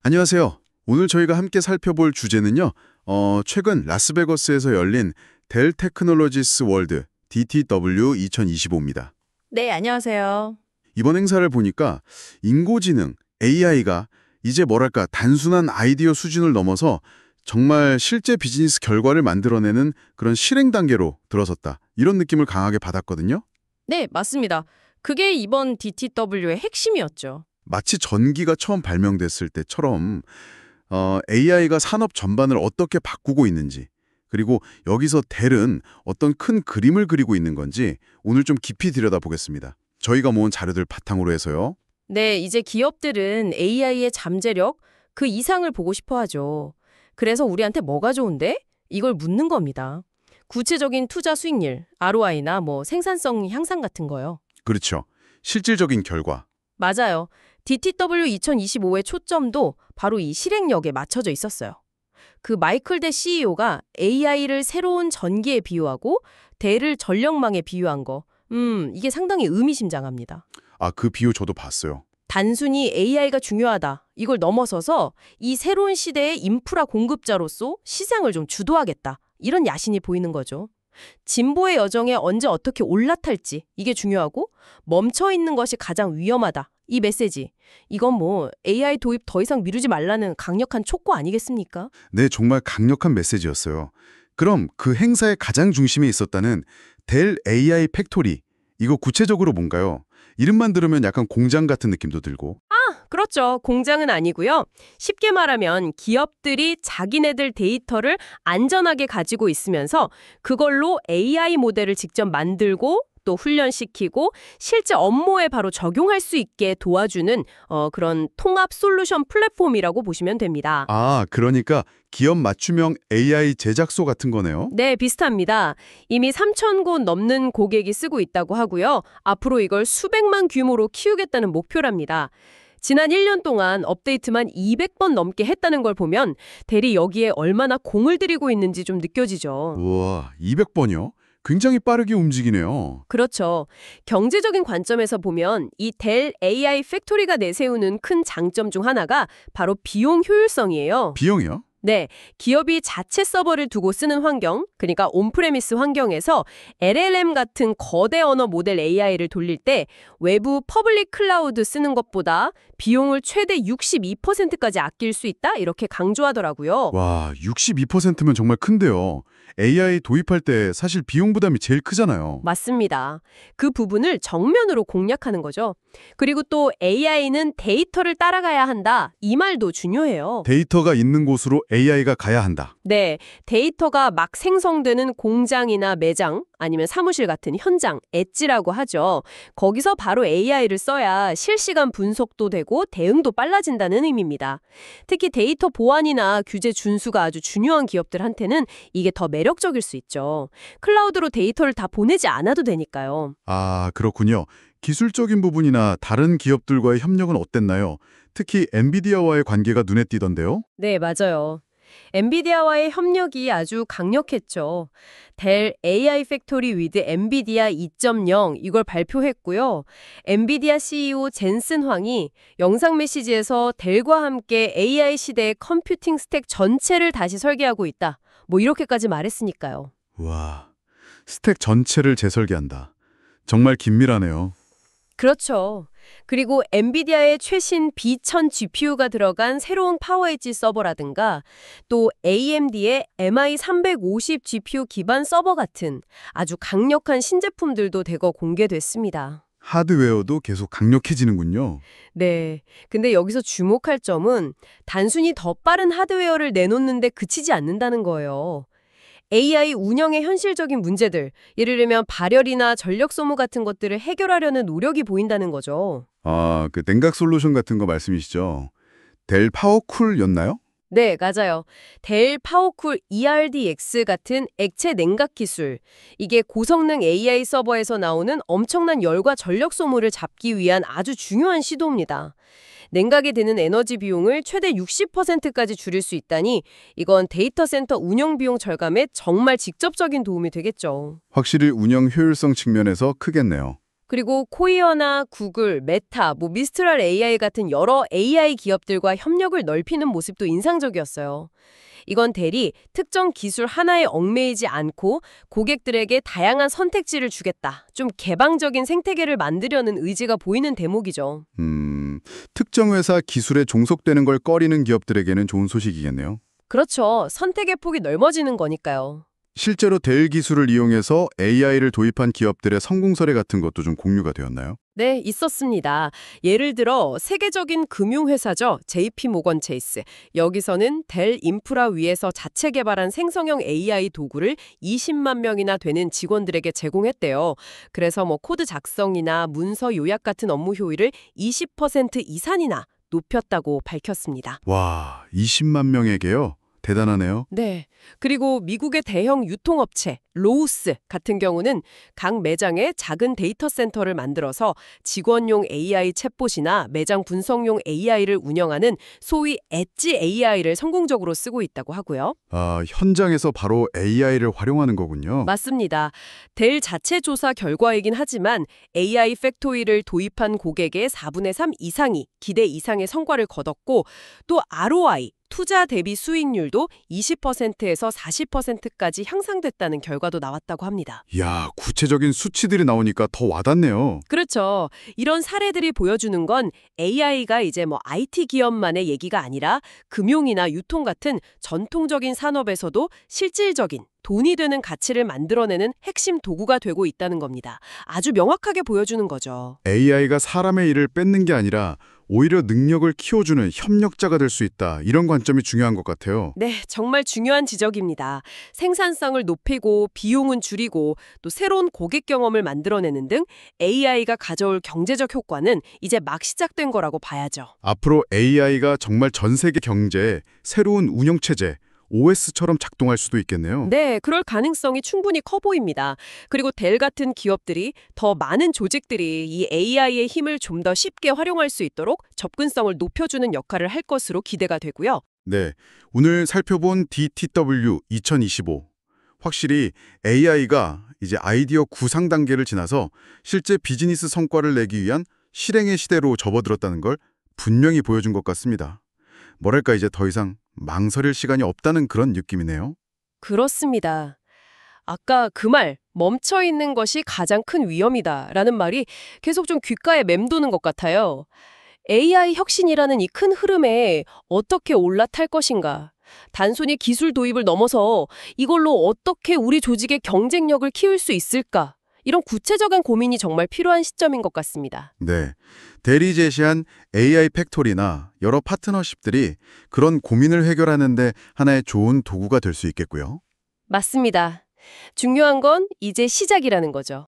안녕하세요. 오늘 저희가 함께 살펴볼 주제는요. 최근 라스베거스에서 열린 델 테크놀로지스 월드 DTW 2025입니다. 네, 안녕하세요. 이번 행사를 보니까 인공지능, AI가 이제 뭐랄까 단순한 아이디어 수준을 넘어서 정말 실제 비즈니스 결과를 만들어내는 그런 실행 단계로 들어섰다. 이런 느낌을 강하게 받았거든요. 네, 맞습니다. 그게 이번 DTW의 핵심이었죠. 마치 전기가 처음 발명됐을 때처럼 AI가 산업 전반을 어떻게 바꾸고 있는지, 그리고 여기서 델은 어떤 큰 그림을 그리고 있는 건지 오늘 좀 깊이 들여다보겠습니다. 저희가 모은 자료들 바탕으로 해서요. 네, 이제 기업들은 AI의 잠재력, 그 이상을 보고 싶어 하죠. 그래서 우리한테 뭐가 좋은데? 이걸 묻는 겁니다. 구체적인 투자 수익률, ROI나 생산성 향상 같은 거요. 그렇죠. 실질적인 결과. 맞아요. DTW 2025의 초점도 바로 이 실행력에 맞춰져 있었어요. 그 마이클 대 CEO가 AI를 새로운 전기에 비유하고 델을 전력망에 비유한 거. 이게 상당히 의미심장합니다. 그 비유 저도 봤어요. 단순히 AI가 중요하다. 이걸 넘어서서 이 새로운 시대의 인프라 공급자로서 시장을 좀 주도하겠다. 이런 야심이 보이는 거죠. 진보의 여정에 언제 어떻게 올라탈지 이게 중요하고 멈춰 있는 것이 가장 위험하다. 이 메시지. 이건 AI 도입 더 이상 미루지 말라는 강력한 촉구 아니겠습니까? 네, 정말 강력한 메시지였어요. 그럼 그 행사의 가장 중심에 있었다는 델 AI 팩토리. 이거 구체적으로 뭔가요? 이름만 들으면 약간 공장 같은 느낌도 들고. 그렇죠. 공장은 아니고요. 쉽게 말하면 기업들이 자기네들 데이터를 안전하게 가지고 있으면서 그걸로 AI 모델을 직접 만들고 또 훈련시키고 실제 업무에 바로 적용할 수 있게 도와주는 그런 통합 솔루션 플랫폼이라고 보시면 됩니다. 그러니까 기업 맞춤형 AI 제작소 같은 거네요. 네, 비슷합니다. 이미 3,000곳 넘는 고객이 쓰고 있다고 하고요. 앞으로 이걸 수백만 규모로 키우겠다는 목표랍니다. 지난 1년 동안 업데이트만 200번 넘게 했다는 걸 보면 대리 여기에 얼마나 공을 들이고 있는지 좀 느껴지죠. 우와, 200번이요? 굉장히 빠르게 움직이네요. 그렇죠. 경제적인 관점에서 보면 이 델 AI 팩토리가 내세우는 큰 장점 중 하나가 바로 비용 효율성이에요. 비용이요? 네, 기업이 자체 서버를 두고 쓰는 환경, 그러니까 온프레미스 환경에서 LLM 같은 거대 언어 모델 AI를 돌릴 때 외부 퍼블릭 클라우드 쓰는 것보다 비용을 최대 62%까지 아낄 수 있다? 이렇게 강조하더라고요. 와, 62%면 정말 큰데요. AI 도입할 때 사실 비용 부담이 제일 크잖아요. 맞습니다. 그 부분을 정면으로 공략하는 거죠. 그리고 또 AI는 데이터를 따라가야 한다. 이 말도 중요해요. 데이터가 있는 곳으로 AI가 가야 한다. 네, 데이터가 막 생성되는 공장이나 매장 아니면 사무실 같은 현장, 엣지라고 하죠. 거기서 바로 AI를 써야 실시간 분석도 되고 대응도 빨라진다는 의미입니다. 특히 데이터 보안이나 규제 준수가 아주 중요한 기업들한테는 이게 더 매력적일 수 있죠. 클라우드로 데이터를 다 보내지 않아도 되니까요. 그렇군요. 기술적인 부분이나 다른 기업들과의 협력은 어땠나요? 특히 엔비디아와의 관계가 눈에 띄던데요? 네, 맞아요. 엔비디아와의 협력이 아주 강력했죠. 델 AI 팩토리 위드 엔비디아 2.0 이걸 발표했고요. 엔비디아 CEO 젠슨 황이 영상 메시지에서 델과 함께 AI 시대의 컴퓨팅 스택 전체를 다시 설계하고 있다. 이렇게까지 말했으니까요. 와, 스택 전체를 재설계한다. 정말 긴밀하네요. 그렇죠. 그리고 엔비디아의 최신 B1000 GPU가 들어간 새로운 파워 엣지 서버라든가 또 AMD의 MI350 GPU 기반 서버 같은 아주 강력한 신제품들도 대거 공개됐습니다. 하드웨어도 계속 강력해지는군요. 네. 근데 여기서 주목할 점은 단순히 더 빠른 하드웨어를 내놓는데 그치지 않는다는 거예요. AI 운영의 현실적인 문제들, 예를 들면 발열이나 전력 소모 같은 것들을 해결하려는 노력이 보인다는 거죠. 그 냉각 솔루션 같은 거 말씀이시죠? 델 파워쿨이었나요? 네, 맞아요. 델 파워쿨 ERDX 같은 액체 냉각 기술. 이게 고성능 AI 서버에서 나오는 엄청난 열과 전력 소모를 잡기 위한 아주 중요한 시도입니다. 냉각이 드는 에너지 비용을 최대 60%까지 줄일 수 있다니 이건 데이터 센터 운영 비용 절감에 정말 직접적인 도움이 되겠죠. 확실히 운영 효율성 측면에서 크겠네요. 그리고 코이어나 구글, 메타, 미스트랄 AI 같은 여러 AI 기업들과 협력을 넓히는 모습도 인상적이었어요. 이건 대리 특정 기술 하나에 얽매이지 않고 고객들에게 다양한 선택지를 주겠다. 좀 개방적인 생태계를 만들려는 의지가 보이는 대목이죠. 특정 회사 기술에 종속되는 걸 꺼리는 기업들에게는 좋은 소식이겠네요. 그렇죠. 선택의 폭이 넓어지는 거니까요. 실제로 델 기술을 이용해서 AI를 도입한 기업들의 성공 사례 같은 것도 좀 공유가 되었나요? 네, 있었습니다. 예를 들어 세계적인 금융회사죠. JP 모건 체이스. 여기서는 델 인프라 위에서 자체 개발한 생성형 AI 도구를 20만 명이나 되는 직원들에게 제공했대요. 그래서 코드 작성이나 문서 요약 같은 업무 효율을 20% 이상이나 높였다고 밝혔습니다. 와, 20만 명에게요? 대단하네요. 네. 그리고 미국의 대형 유통업체 로우스 같은 경우는 각 매장에 작은 데이터 센터를 만들어서 직원용 AI 챗봇이나 매장 분석용 AI를 운영하는 소위 엣지 AI를 성공적으로 쓰고 있다고 하고요. 아, 현장에서 바로 AI를 활용하는 거군요. 맞습니다. 델 자체 조사 결과이긴 하지만 AI 팩토리를 도입한 고객의 4분의 3 이상이 기대 이상의 성과를 거뒀고 또 ROI 투자 대비 수익률도 20%에서 40%까지 향상됐다는 결과도 나왔다고 합니다. 이야, 구체적인 수치들이 나오니까 더 와닿네요. 그렇죠. 이런 사례들이 보여주는 건 AI가 이제 IT 기업만의 얘기가 아니라 금융이나 유통 같은 전통적인 산업에서도 실질적인 돈이 되는 가치를 만들어내는 핵심 도구가 되고 있다는 겁니다. 아주 명확하게 보여주는 거죠. AI가 사람의 일을 뺏는 게 아니라 오히려 능력을 키워주는 협력자가 될 수 있다. 이런 관점이 중요한 것 같아요. 네, 정말 중요한 지적입니다. 생산성을 높이고 비용은 줄이고 또 새로운 고객 경험을 만들어내는 등 AI가 가져올 경제적 효과는 이제 막 시작된 거라고 봐야죠. 앞으로 AI가 정말 전 세계 경제에 새로운 운영체제, OS처럼 작동할 수도 있겠네요. 네, 그럴 가능성이 충분히 커 보입니다. 그리고 델 같은 기업들이 더 많은 조직들이 이 AI의 힘을 좀 더 쉽게 활용할 수 있도록 접근성을 높여주는 역할을 할 것으로 기대가 되고요. 네, 오늘 살펴본 DTW 2025. 확실히 AI가 이제 아이디어 구상 단계를 지나서 실제 비즈니스 성과를 내기 위한 실행의 시대로 접어들었다는 걸 분명히 보여준 것 같습니다. 뭐랄까 이제 더 이상 망설일 시간이 없다는 그런 느낌이네요. 그렇습니다. 아까 그 말, 멈춰 있는 것이 가장 큰 위험이다라는 말이 계속 좀 귓가에 맴도는 것 같아요. AI 혁신이라는 이 큰 흐름에 어떻게 올라탈 것인가? 단순히 기술 도입을 넘어서 이걸로 어떻게 우리 조직의 경쟁력을 키울 수 있을까? 이런 구체적인 고민이 정말 필요한 시점인 것 같습니다. 네, 델이 제시한 AI 팩토리나 여러 파트너십들이 그런 고민을 해결하는 데 하나의 좋은 도구가 될 수 있겠고요. 맞습니다. 중요한 건 이제 시작이라는 거죠.